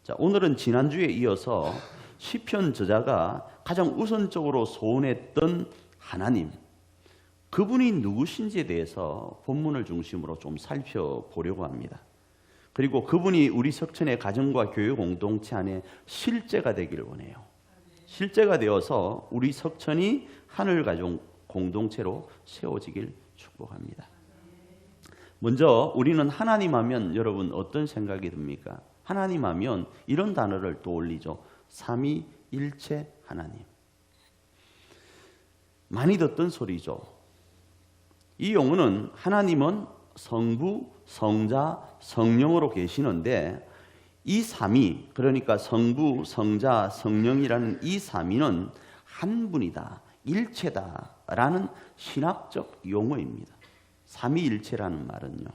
자, 오늘은 지난주에 이어서 시편 저자가 가장 우선적으로 소원했던 하나님, 그분이 누구신지에 대해서 본문을 중심으로 좀 살펴보려고 합니다. 그리고 그분이 우리 석천의 가정과 교회 공동체 안에 실제가 되기를 원해요. 실제가 되어서 우리 석천이 하늘 가정 공동체로 세워지길 축복합니다. 먼저 우리는 하나님 하면 여러분 어떤 생각이 듭니까? 하나님 하면 이런 단어를 떠올리죠. 삼위일체 하나님. 많이 듣던 소리죠. 이 용어는 하나님은 성부, 성자, 성령으로 계시는데 이 삼위, 그러니까 성부, 성자, 성령이라는 이 삼위는 한 분이다, 일체다라는 신학적 용어입니다. 삼위일체라는 말은요.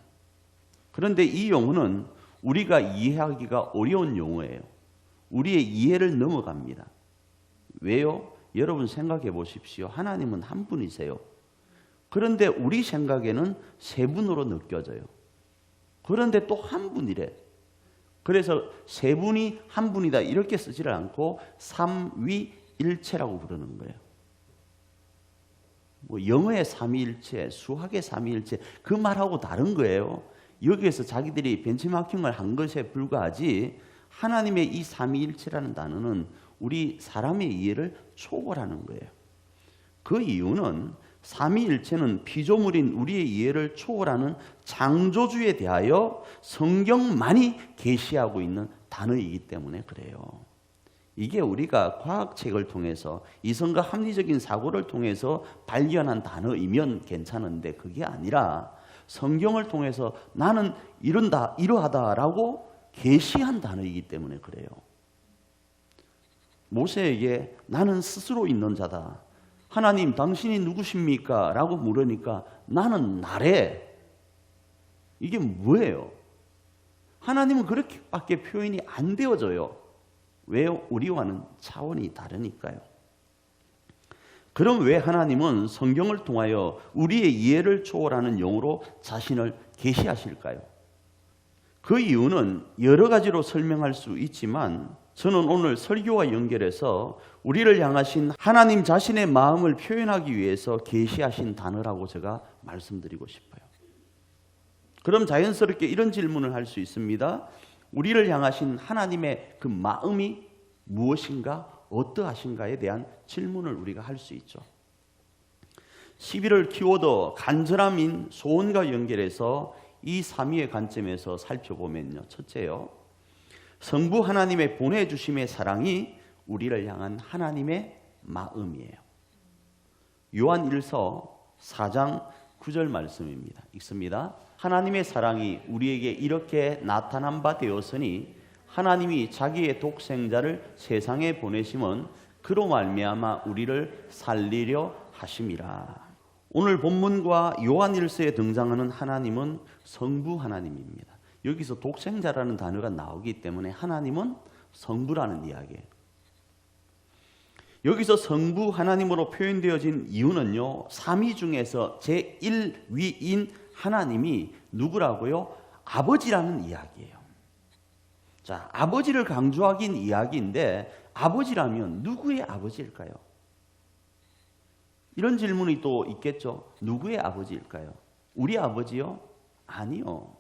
그런데 이 용어는 우리가 이해하기가 어려운 용어예요. 우리의 이해를 넘어갑니다. 왜요? 여러분 생각해 보십시오. 하나님은 한 분이세요. 그런데 우리 생각에는 세 분으로 느껴져요. 그런데 또 한 분이래. 그래서 세 분이 한 분이다 이렇게 쓰지를 않고 삼위일체라고 부르는 거예요. 뭐 영어의 삼위일체, 수학의 삼위일체 그 말하고 다른 거예요. 여기에서 자기들이 벤치마킹을 한 것에 불과하지 하나님의 이 삼위일체라는 단어는 우리 사람의 이해를 초월하는 거예요. 그 이유는 삼위일체는 피조물인 우리의 이해를 초월하는 창조주에 대하여 성경만이 계시하고 있는 단어이기 때문에 그래요. 이게 우리가 과학책을 통해서 이성과 합리적인 사고를 통해서 발견한 단어이면 괜찮은데 그게 아니라 성경을 통해서 나는 이런다, 이러하다라고 계시한 단어이기 때문에 그래요. 모세에게 나는 스스로 있는 자다. 하나님 당신이 누구십니까? 라고 물으니까 나는 나래. 이게 뭐예요? 하나님은 그렇게밖에 표현이 안 되어져요. 왜요? 우리와는 차원이 다르니까요. 그럼 왜 하나님은 성경을 통하여 우리의 이해를 초월하는 영으로 자신을 계시하실까요? 그 이유는 여러 가지로 설명할 수 있지만 저는 오늘 설교와 연결해서 우리를 향하신 하나님 자신의 마음을 표현하기 위해서 계시하신 단어라고 제가 말씀드리고 싶어요. 그럼 자연스럽게 이런 질문을 할 수 있습니다. 우리를 향하신 하나님의 그 마음이 무엇인가, 어떠하신가에 대한 질문을 우리가 할 수 있죠. 11월 키워드 간절함인 소원과 연결해서 이 삼위의 관점에서 살펴보면요. 첫째요. 성부 하나님의 보내주심의 사랑이 우리를 향한 하나님의 마음이에요. 요한 1서 4장 9절 말씀입니다. 읽습니다. 하나님의 사랑이 우리에게 이렇게 나타난 바 되었으니 하나님이 자기의 독생자를 세상에 보내심은 그로 말미암아 우리를 살리려 하심이라. 오늘 본문과 요한 1서에 등장하는 하나님은 성부 하나님입니다. 여기서 독생자라는 단어가 나오기 때문에 하나님은 성부라는 이야기예요. 여기서 성부 하나님으로 표현되어진 이유는요, 삼위 중에서 제1위인 하나님이 누구라고요? 아버지라는 이야기예요. 자, 아버지를 강조하긴 이야기인데 아버지라면 누구의 아버지일까요? 이런 질문이 또 있겠죠. 누구의 아버지일까요? 우리 아버지요? 아니요.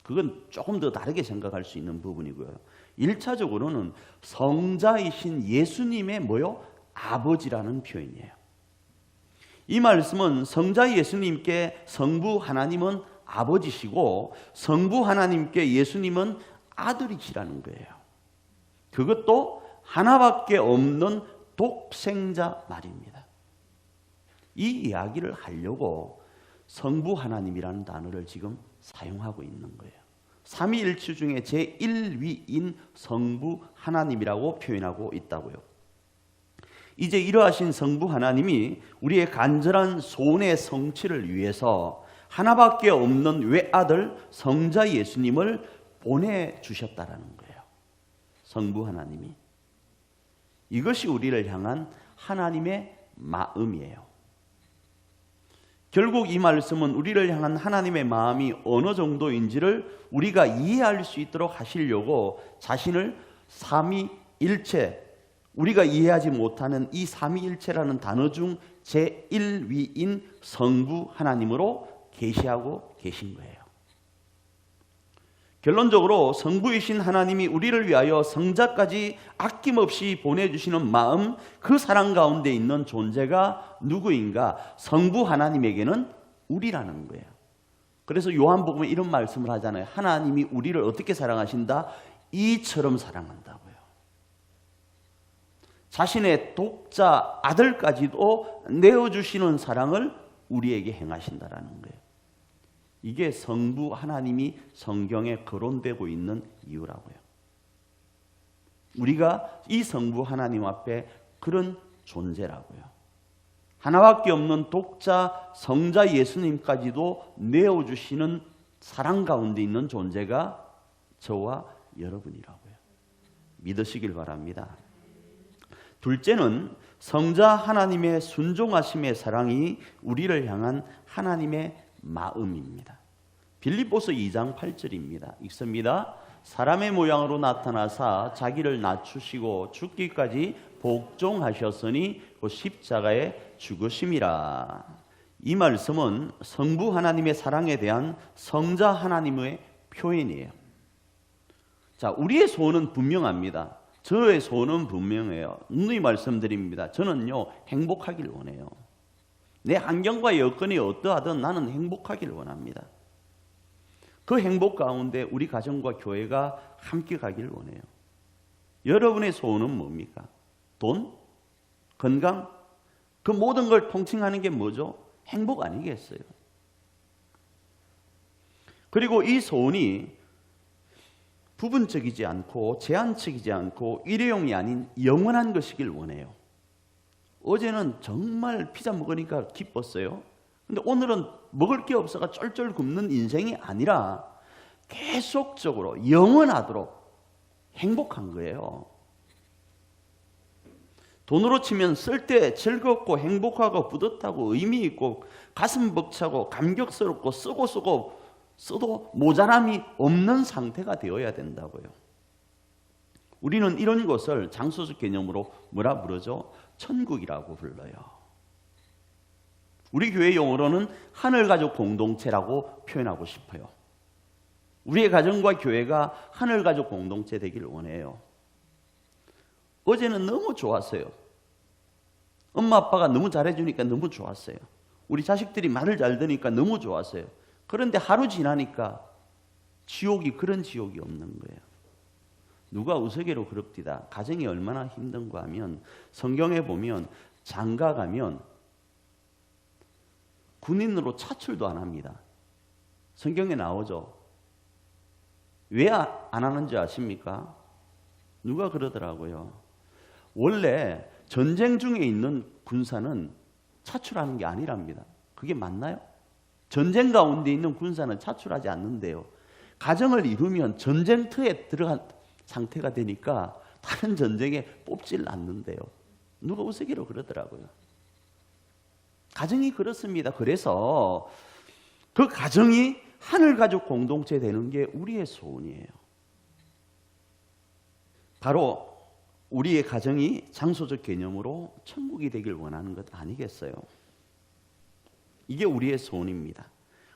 그건 조금 더 다르게 생각할 수 있는 부분이고요. 1차적으로는 성자이신 예수님의 뭐요? 아버지라는 표현이에요. 이 말씀은 성자 예수님께 성부 하나님은 아버지시고 성부 하나님께 예수님은 아들이시라는 거예요. 그것도 하나밖에 없는 독생자 말입니다. 이 이야기를 하려고 성부 하나님이라는 단어를 지금 사용하고 있는 거예요. 삼위일체 중에 제1위인 성부 하나님이라고 표현하고 있다고요. 이제 이러하신 성부 하나님이 우리의 간절한 소원의 성취를 위해서 하나밖에 없는 외아들 성자 예수님을 보내주셨다라는 거예요. 성부 하나님이. 이것이 우리를 향한 하나님의 마음이에요. 결국 이 말씀은 우리를 향한 하나님의 마음이 어느 정도인지를 우리가 이해할 수 있도록 하시려고 자신을 삼위일체, 우리가 이해하지 못하는 이 삼위일체라는 단어 중 제1위인 성부 하나님으로 계시하고 계신 거예요. 결론적으로 성부이신 하나님이 우리를 위하여 성자까지 아낌없이 보내주시는 마음, 그 사랑 가운데 있는 존재가 누구인가? 성부 하나님에게는 우리라는 거예요. 그래서 요한복음에 이런 말씀을 하잖아요. 하나님이 우리를 어떻게 사랑하신다? 이처럼 사랑한다고요. 자신의 독자 아들까지도 내어주시는 사랑을 우리에게 행하신다라는 거예요. 이게 성부 하나님이 성경에 거론되고 있는 이유라고요. 우리가 이 성부 하나님 앞에 그런 존재라고요. 하나밖에 없는 독자 성자 예수님까지도 내어주시는 사랑 가운데 있는 존재가 저와 여러분이라고요. 믿으시길 바랍니다. 둘째는 성자 하나님의 순종하심의 사랑이 우리를 향한 하나님의 마음입니다. 빌립보서 2장 8절입니다. 읽습니다. 사람의 모양으로 나타나사 자기를 낮추시고 죽기까지 복종하셨으니 그 십자가에 죽으심이라. 이 말씀은 성부 하나님의 사랑에 대한 성자 하나님의 표현이에요. 자, 우리의 소원은 분명합니다. 저의 소원은 분명해요. 누누이 말씀드립니다. 저는요, 행복하길 원해요. 내 환경과 여건이 어떠하든 나는 행복하길 원합니다. 그 행복 가운데 우리 가정과 교회가 함께 가길 원해요. 여러분의 소원은 뭡니까? 돈? 건강? 그 모든 걸 통칭하는 게 뭐죠? 행복 아니겠어요? 그리고 이 소원이 부분적이지 않고 제한적이지 않고 일회용이 아닌 영원한 것이길 원해요. 어제는 정말 피자 먹으니까 기뻤어요. 근데 오늘은 먹을 게 없어가 쩔쩔 굶는 인생이 아니라 계속적으로 영원하도록 행복한 거예요. 돈으로 치면 쓸 때 즐겁고 행복하고 뿌듯하고 의미 있고 가슴 벅차고 감격스럽고 쓰고 써도 모자람이 없는 상태가 되어야 된다고요. 우리는 이런 것을 장소적 개념으로 뭐라 부르죠? 천국이라고 불러요. 우리 교회 용어로는 하늘가족 공동체라고 표현하고 싶어요. 우리의 가정과 교회가 하늘가족 공동체 되기를 원해요. 어제는 너무 좋았어요. 엄마 아빠가 너무 잘해주니까 너무 좋았어요. 우리 자식들이 말을 잘 듣니까 너무 좋았어요. 그런데 하루 지나니까 그런 지옥이 없는 거예요. 누가 우스개로 그럽디다. 가정이 얼마나 힘든가 하면 성경에 보면 장가 가면 군인으로 차출도 안 합니다. 성경에 나오죠. 왜 안 하는지 아십니까? 누가 그러더라고요. 원래 전쟁 중에 있는 군사는 차출하는 게 아니랍니다. 그게 맞나요? 전쟁 가운데 있는 군사는 차출하지 않는데요. 가정을 이루면 전쟁터에 들어간 상태가 되니까 다른 전쟁에 뽑질 않는데요. 누가 우스개로 그러더라고요. 가정이 그렇습니다. 그래서 그 가정이 하늘가족 공동체 되는 게 우리의 소원이에요. 바로 우리의 가정이 장소적 개념으로 천국이 되길 원하는 것 아니겠어요? 이게 우리의 소원입니다.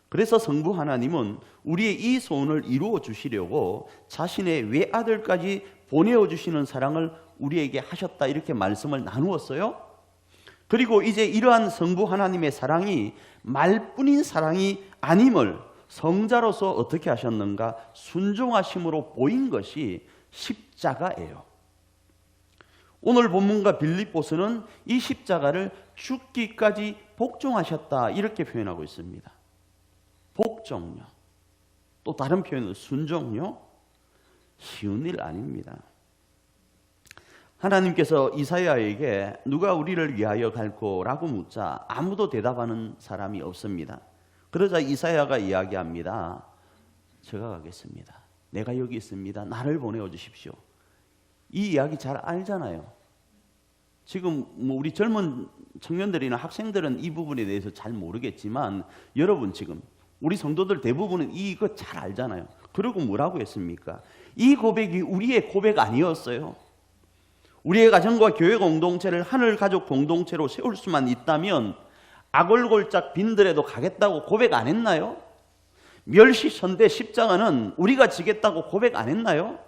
그래서 성부 하나님은 우리의 이 소원을 이루어 주시려고 자신의 외아들까지 보내어 주시는 사랑을 우리에게 하셨다, 이렇게 말씀을 나누었어요. 그리고 이제 이러한 성부 하나님의 사랑이 말뿐인 사랑이 아님을 성자로서 어떻게 하셨는가? 순종하심으로 보인 것이 십자가예요. 오늘 본문과 빌립보서는 이 십자가를 죽기까지 복종하셨다, 이렇게 표현하고 있습니다. 복종요. 또 다른 표현은 순종요. 쉬운 일 아닙니다. 하나님께서 이사야에게 누가 우리를 위하여 갈꼬라고 묻자 아무도 대답하는 사람이 없습니다. 그러자 이사야가 이야기합니다. 제가 가겠습니다. 내가 여기 있습니다. 나를 보내어 주십시오. 이 이야기 잘 알잖아요. 지금 우리 젊은 청년들이나 학생들은 이 부분에 대해서 잘 모르겠지만 여러분 지금 우리 성도들 대부분은 이거 잘 알잖아요. 그리고 뭐라고 했습니까? 이 고백이 우리의 고백 아니었어요. 우리의 가정과 교회 공동체를 하늘 가족 공동체로 세울 수만 있다면 아골골짝 빈들에도 가겠다고 고백 안 했나요? 멸시선대 십자가는 우리가 지겠다고 고백 안 했나요?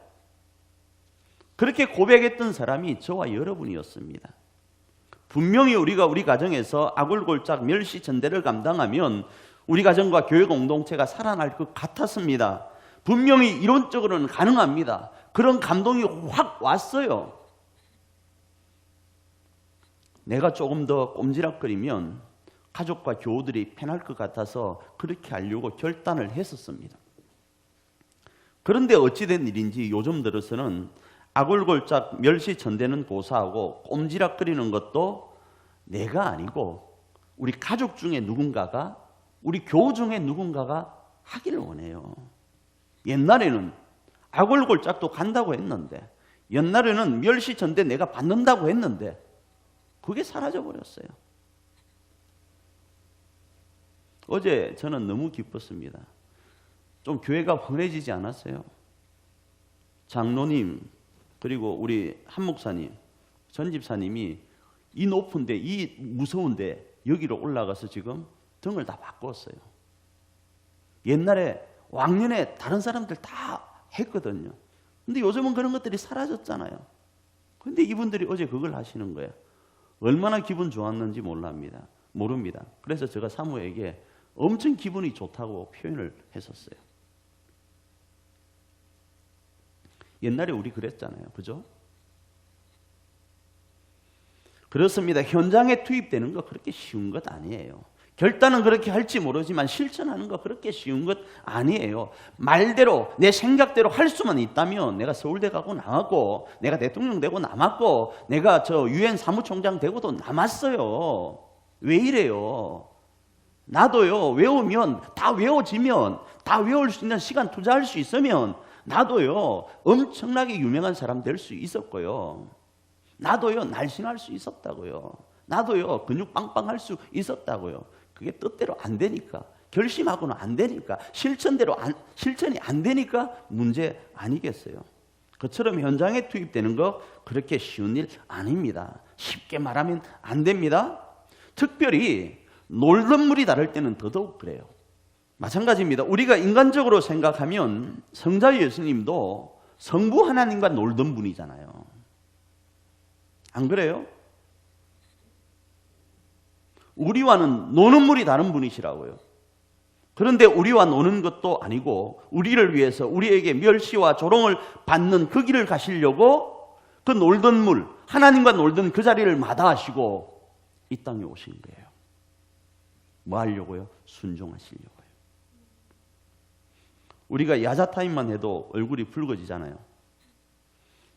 그렇게 고백했던 사람이 저와 여러분이었습니다. 분명히 우리가 우리 가정에서 아골골짝 멸시천대를 감당하면 우리 가정과 교회 공동체가 살아날 것 같았습니다. 분명히 이론적으로는 가능합니다. 그런 감동이 확 왔어요. 내가 조금 더 꼼지락거리면 가족과 교우들이 편할 것 같아서 그렇게 하려고 결단을 했었습니다. 그런데 어찌된 일인지 요즘 들어서는 아골골짝 멸시천대는 고사하고 꼼지락거리는 것도 내가 아니고 우리 가족 중에 누군가가, 우리 교우 중에 누군가가 하기를 원해요. 옛날에는 아골골짝도 간다고 했는데, 옛날에는 멸시천대 내가 받는다고 했는데 그게 사라져 버렸어요. 어제 저는 너무 기뻤습니다. 좀 교회가 환해지지 않았어요? 장로님 그리고 우리 한 목사님, 전 집사님이 이 높은데, 이 무서운데 여기로 올라가서 지금 등을 다 바꿨어요. 옛날에 왕년에 다른 사람들 다 했거든요. 근데 요즘은 그런 것들이 사라졌잖아요. 근데 이분들이 어제 그걸 하시는 거예요. 얼마나 기분 좋았는지 모릅니다. 그래서 제가 사모에게 엄청 기분이 좋다고 표현을 했었어요. 옛날에 우리 그랬잖아요. 그죠? 그렇습니다. 현장에 투입되는 거 그렇게 쉬운 것 아니에요. 결단은 그렇게 할지 모르지만 실천하는 거 그렇게 쉬운 것 아니에요. 말대로 내 생각대로 할 수만 있다면 내가 서울대 가고 나왔고, 내가 대통령 되고 남았고, 내가 저 UN 사무총장 되고도 남았어요. 왜 이래요? 나도요, 외우면 다 외워지면, 다 외울 수 있는 시간 투자할 수 있으면 나도요 엄청나게 유명한 사람 될 수 있었고요, 나도요 날씬할 수 있었다고요, 나도요 근육 빵빵할 수 있었다고요. 그게 뜻대로 안 되니까, 결심하고는 안 되니까, 실천이 안 되니까 문제 아니겠어요? 그처럼 현장에 투입되는 거 그렇게 쉬운 일 아닙니다. 쉽게 말하면 안 됩니다. 특별히 놀던 물이 다를 때는 더더욱 그래요. 마찬가지입니다. 우리가 인간적으로 생각하면 성자 예수님도 성부 하나님과 놀던 분이잖아요. 안 그래요? 우리와는 노는 물이 다른 분이시라고요. 그런데 우리와 노는 것도 아니고 우리를 위해서 우리에게 멸시와 조롱을 받는 그 길을 가시려고 그 놀던 물, 하나님과 놀던 그 자리를 마다하시고 이 땅에 오신 거예요. 뭐 하려고요? 순종하시려고요. 우리가 야자타임만 해도 얼굴이 붉어지잖아요.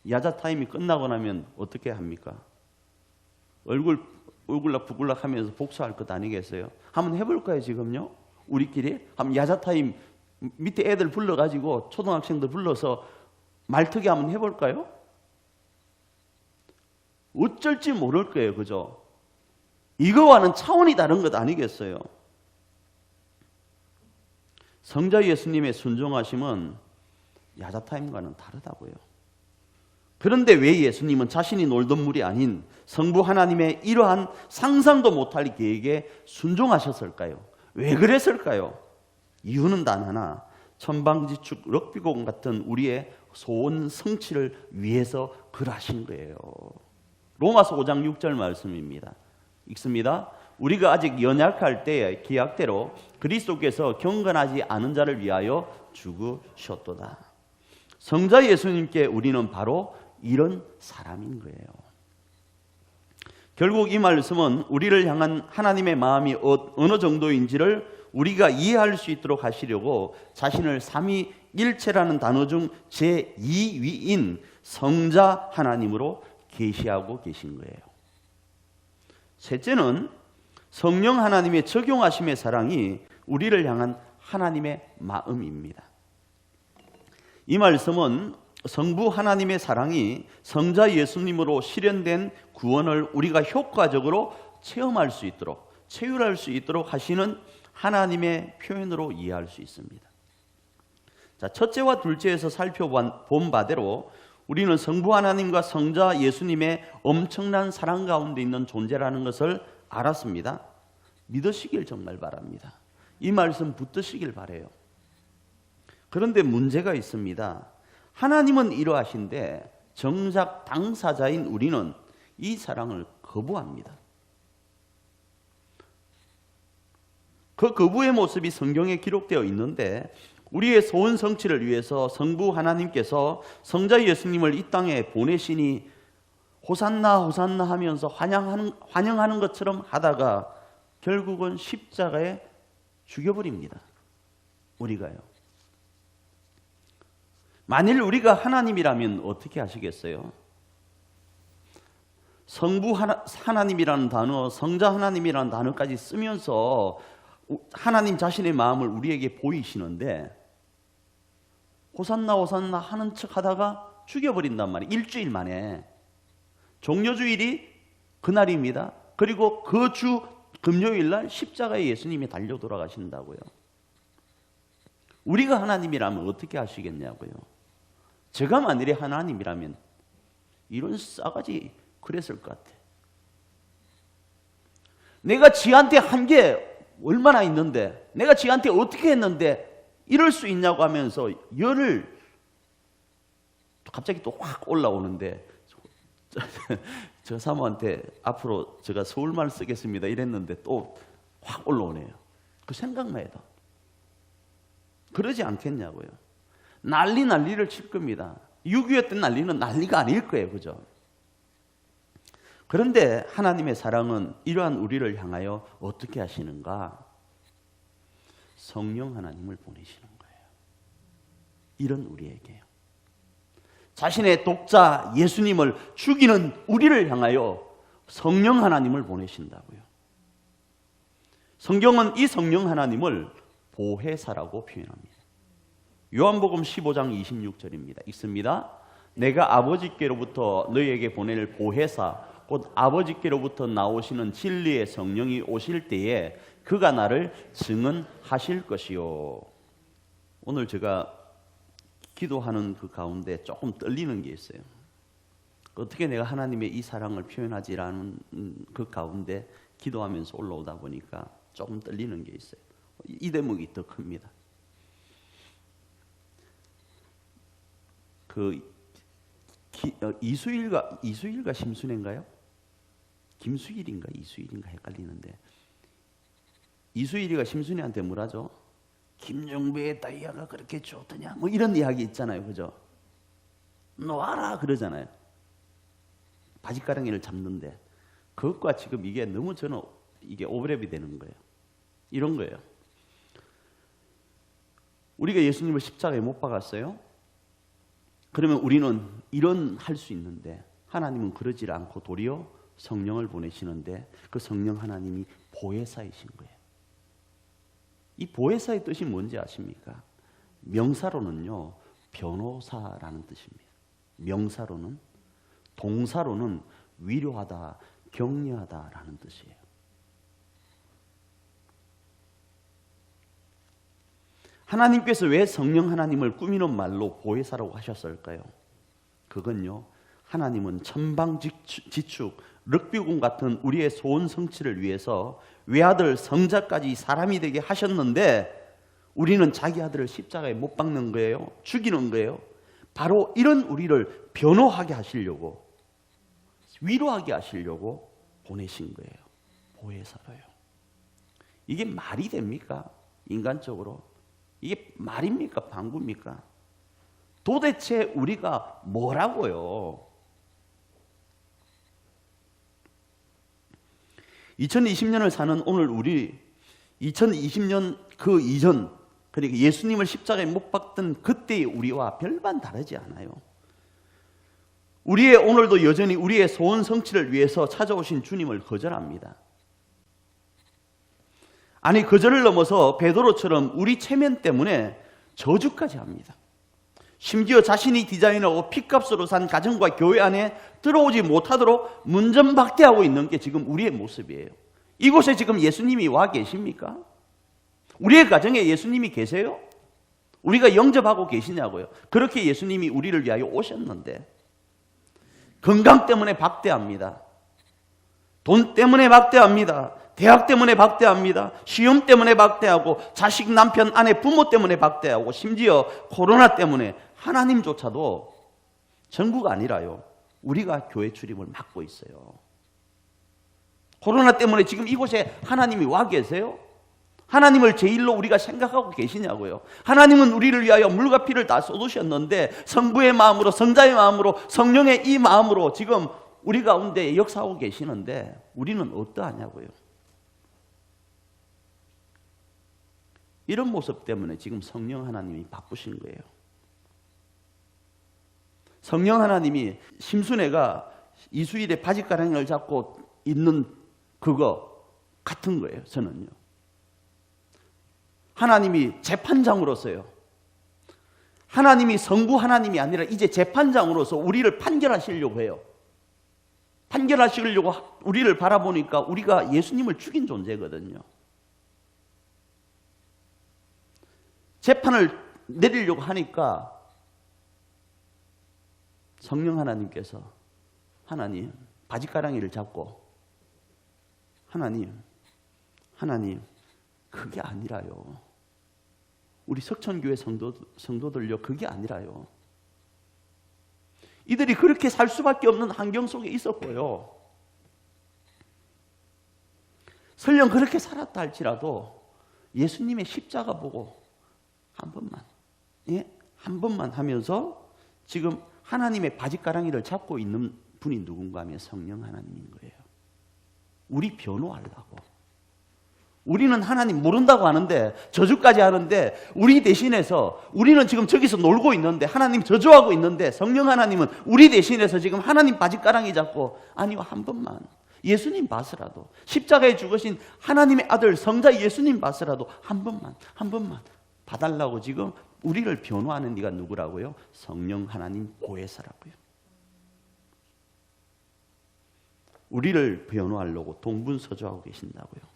야자타임이 끝나고 나면 어떻게 합니까? 얼굴락 부글락 하면서 복수할 것 아니겠어요? 한번 해볼까요 지금요? 우리끼리 한번 야자타임 밑에 애들 불러가지고 초등학생들 불러서 말특이 한번 해볼까요? 어쩔지 모를 거예요. 그죠? 이거와는 차원이 다른 것 아니겠어요? 성자 예수님의 순종하심은 야자타임과는 다르다고요. 그런데 왜 예수님은 자신이 놀던 물이 아닌 성부 하나님의 이러한 상상도 못할 계획에 순종하셨을까요? 왜 그랬을까요? 이유는 단 하나, 천방지축 럭비공 같은 우리의 소원 성취를 위해서 그러하신 거예요. 로마서 5장 6절 말씀입니다. 읽습니다. 우리가 아직 연약할 때의 기약대로 그리스도께서 경건하지 않은 자를 위하여 죽으셨도다. 성자 예수님께 우리는 바로 이런 사람인 거예요. 결국 이 말씀은 우리를 향한 하나님의 마음이 어느 정도인지를 우리가 이해할 수 있도록 하시려고 자신을 삼위일체라는 단어 중 제2위인 성자 하나님으로 계시하고 계신 거예요. 셋째는 성령 하나님의 적용하심의 사랑이 우리를 향한 하나님의 마음입니다. 이 말씀은 성부 하나님의 사랑이 성자 예수님으로 실현된 구원을 우리가 효과적으로 체험할 수 있도록, 체휼할 수 있도록 하시는 하나님의 표현으로 이해할 수 있습니다. 자, 첫째와 둘째에서 살펴본 바대로 우리는 성부 하나님과 성자 예수님의 엄청난 사랑 가운데 있는 존재라는 것을 알았습니다. 믿으시길 정말 바랍니다. 이 말씀 붙드시길 바라요. 그런데 문제가 있습니다. 하나님은 이러하신데 정작 당사자인 우리는 이 사랑을 거부합니다. 그 거부의 모습이 성경에 기록되어 있는데 우리의 소원 성취를 위해서 성부 하나님께서 성자 예수님을 이 땅에 보내시니 호산나 호산나 하면서 환영하는 것처럼 하다가 결국은 십자가에 죽여버립니다. 우리가요. 만일 우리가 하나님이라면 어떻게 하시겠어요? 성부 하나님이라는 단어, 성자 하나님이라는 단어까지 쓰면서 하나님 자신의 마음을 우리에게 보이시는데 호산나 호산나 하는 척 하다가 죽여버린단 말이에요. 일주일 만에. 종려주일이 그날입니다. 그리고 그 주 금요일 날 십자가에 예수님이 달려 돌아가신다고요. 우리가 하나님이라면 어떻게 하시겠냐고요. 제가 만일에 하나님이라면 이런 싸가지 그랬을 것 같아. 내가 지한테 한 게 얼마나 있는데, 내가 지한테 어떻게 했는데 이럴 수 있냐고 하면서 열을 갑자기 또 확 올라오는데 저 사모한테 앞으로 제가 서울말 쓰겠습니다 이랬는데 또 확 올라오네요. 그 생각만 해도. 그러지 않겠냐고요. 난리를 칠 겁니다. 6.25 때 난리는 난리가 아닐 거예요. 그죠? 그런데 하나님의 사랑은 이러한 우리를 향하여 어떻게 하시는가? 성령 하나님을 보내시는 거예요. 이런 우리에게요. 자신의 독자 예수님을 죽이는 우리를 향하여 성령 하나님을 보내신다고요. 성경은 이 성령 하나님을 보혜사라고 표현합니다. 요한복음 15장 26절입니다. 읽습니다. 내가 아버지께로부터 너희에게 보낼 보혜사 곧 아버지께로부터 나오시는 진리의 성령이 오실 때에 그가 나를 증언하실 것이요. 오늘 제가 기도하는 그 가운데 조금 떨리는 게 있어요. 어떻게 내가 하나님의 이 사랑을 표현하지라는 그 가운데 기도하면서 올라오다 보니까 조금 떨리는 게 있어요. 이 대목이 더 큽니다. 이수일과 심순애인가요? 김수일인가 이수일인가 헷갈리는데 이수일이가 심순애한테 뭐라죠? 김영배의 다이아가 그렇게 좋더냐? 뭐 이런 이야기 있잖아요. 그죠? 놓아라 그러잖아요. 바지가랑이를 잡는데 그것과 지금 이게 너무 저는 이게 오버랩이 되는 거예요. 이런 거예요. 우리가 예수님을 십자가에 못 박았어요? 그러면 우리는 이런 할 수 있는데 하나님은 그러지 않고 도리어 성령을 보내시는데 그 성령 하나님이 보혜사이신 거예요. 이 보혜사의 뜻이 뭔지 아십니까? 명사로는요 변호사라는 뜻입니다. 명사로는, 동사로는 위로하다, 격려하다라는 뜻이에요. 하나님께서 왜 성령 하나님을 꾸미는 말로 보혜사라고 하셨을까요? 그건요, 하나님은 천방지축, 럭비공 같은 우리의 소원 성취를 위해서 외아들 성자까지 사람이 되게 하셨는데 우리는 자기 아들을 십자가에 못 박는 거예요. 죽이는 거예요. 바로 이런 우리를 변호하게 하시려고, 위로하게 하시려고 보내신 거예요. 보혜사로요. 이게 말이 됩니까? 인간적으로. 이게 말입니까? 방구입니까? 도대체 우리가 뭐라고요? 2020년을 사는 오늘 우리 2020년 그 이전, 그러니까 예수님을 십자가에 못 박던 그때의 우리와 별반 다르지 않아요. 우리의 오늘도 여전히 우리의 소원 성취를 위해서 찾아오신 주님을 거절합니다. 아니, 거절을 넘어서 베드로처럼 우리 체면 때문에 저주까지 합니다. 심지어 자신이 디자인하고 핏값으로 산 가정과 교회 안에 들어오지 못하도록 문전박대하고 있는 게 지금 우리의 모습이에요. 이곳에 지금 예수님이 와 계십니까? 우리의 가정에 예수님이 계세요? 우리가 영접하고 계시냐고요? 그렇게 예수님이 우리를 위하여 오셨는데 건강 때문에 박대합니다. 돈 때문에 박대합니다. 대학 때문에 박대합니다. 시험 때문에 박대하고 자식, 남편, 아내, 부모 때문에 박대하고 심지어 코로나 때문에 하나님조차도 전부가 아니라요. 우리가 교회 출입을 막고 있어요. 코로나 때문에 지금 이곳에 하나님이 와 계세요? 하나님을 제일로 우리가 생각하고 계시냐고요. 하나님은 우리를 위하여 물과 피를 다 쏟으셨는데 성부의 마음으로, 성자의 마음으로, 성령의 이 마음으로 지금 우리 가운데 역사하고 계시는데 우리는 어떠하냐고요. 이런 모습 때문에 지금 성령 하나님이 바쁘신 거예요. 성령 하나님이 심순애가 이수일의 바짓가랑이를 잡고 있는 그거 같은 거예요. 저는요. 하나님이 재판장으로서요. 하나님이 성부 하나님이 아니라 이제 재판장으로서 우리를 판결하시려고 해요. 판결하시려고 우리를 바라보니까 우리가 예수님을 죽인 존재거든요. 재판을 내리려고 하니까 성령 하나님께서 하나님 바짓가랑이를 잡고 하나님 그게 아니라요. 우리 석천교회 성도들요 그게 아니라요. 이들이 그렇게 살 수밖에 없는 환경 속에 있었고요. 설령 그렇게 살았다 할지라도 예수님의 십자가 보고 한 번만 하면서 지금 하나님의 바짓가랑이를 잡고 있는 분이 누군가 하면 성령 하나님인 거예요. 우리 변호하려고. 우리는 하나님 모른다고 하는데 저주까지 하는데 우리 대신해서 우리는 지금 저기서 놀고 있는데 하나님 저주하고 있는데 성령 하나님은 우리 대신해서 지금 하나님 바짓가랑이 잡고 아니요 한 번만 예수님 봐서라도 십자가에 죽으신 하나님의 아들 성자 예수님 봐서라도 한 번만 봐달라고 지금 우리를 변호하는 네가 누구라고요? 성령 하나님 보혜사라고요. 우리를 변호하려고 동분서주하고 계신다고요.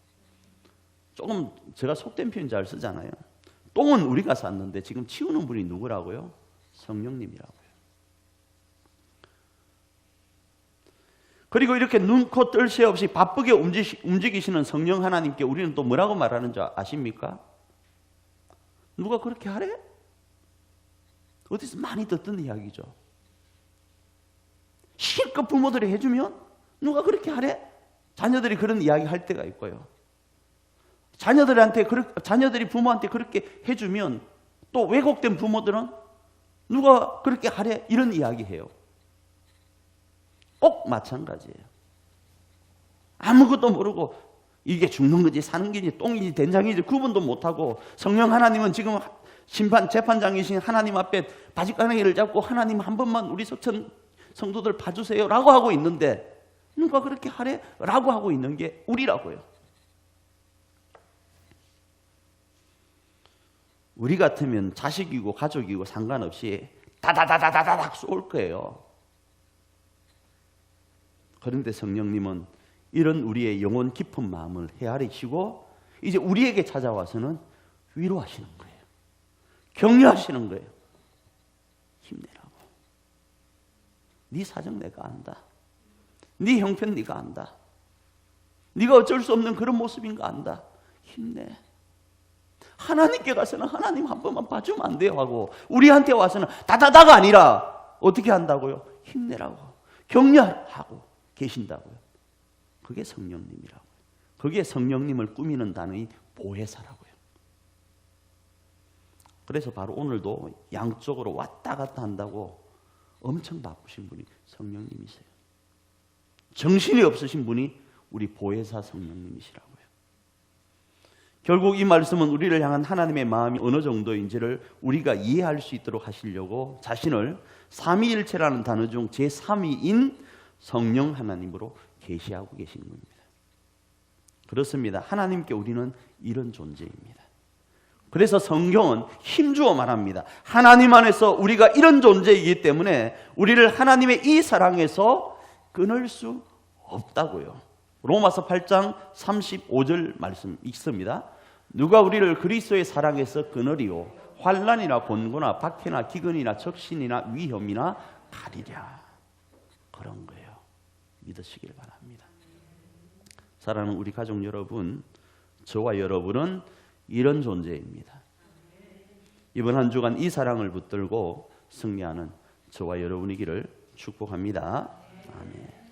조금 제가 속된 표현 잘 쓰잖아요. 똥은 우리가 쌌는데 지금 치우는 분이 누구라고요? 성령님이라고요. 그리고 이렇게 눈코 뜰 새 없이 바쁘게 움직이시는 성령 하나님께 우리는 또 뭐라고 말하는 줄 아십니까? 누가 그렇게 하래? 어디서 많이 듣던 이야기죠. 실컷 부모들이 해주면 누가 그렇게 하래? 자녀들이 그런 이야기 할 때가 있고요. 자녀들이 부모한테 그렇게 해주면 또 왜곡된 부모들은 누가 그렇게 하래? 이런 이야기 해요. 꼭 마찬가지예요. 아무것도 모르고 이게 죽는 건지 사는 건지 똥인지 된장인지 구분도 못하고 성령 하나님은 지금 재판장이신 하나님 앞에 바짓가랑이를 잡고 하나님 한 번만 우리 석천 성도들 봐주세요 라고 하고 있는데 누가 그렇게 하래? 라고 하고 있는 게 우리라고요. 우리 같으면 자식이고 가족이고 상관없이 다다다다다닥 쏠 거예요. 그런데 성령님은 이런 우리의 영혼 깊은 마음을 헤아리시고 이제 우리에게 찾아와서는 위로하시는 거예요. 격려하시는 거예요. 힘내라고. 네 사정 내가 안다. 네 형편 네가 안다. 네가 어쩔 수 없는 그런 모습인 거 안다. 힘내. 하나님께 가서는 하나님 한 번만 봐주면 안 돼요 하고 우리한테 와서는 다다다가 아니라 어떻게 한다고요? 힘내라고 격려하고 계신다고요. 그게 성령님이라고요. 그게 성령님을 꾸미는 단어인 보혜사라고요. 그래서 바로 오늘도 양쪽으로 왔다 갔다 한다고 엄청 바쁘신 분이 성령님이세요. 정신이 없으신 분이 우리 보혜사 성령님이시라고요. 결국 이 말씀은 우리를 향한 하나님의 마음이 어느 정도인지를 우리가 이해할 수 있도록 하시려고 자신을 삼위일체라는 단어 중 제3위인 성령 하나님으로 계시하고 계신 겁니다. 그렇습니다. 하나님께 우리는 이런 존재입니다. 그래서 성경은 힘주어 말합니다. 하나님 안에서 우리가 이런 존재이기 때문에 우리를 하나님의 이 사랑에서 끊을 수 없다고요. 로마서 8장 35절 말씀 있습니다. 누가 우리를 그리스도의 사랑에서 끊으리요? 환난이나 곤고나 박해나 기근이나 적신이나 위험이나 가리랴. 그런 거예요. 믿으시길 바랍니다. 사랑하는 우리 가족 여러분, 저와 여러분은 이런 존재입니다. 이번 한 주간 이 사랑을 붙들고 승리하는 저와 여러분이기를 축복합니다. 아멘.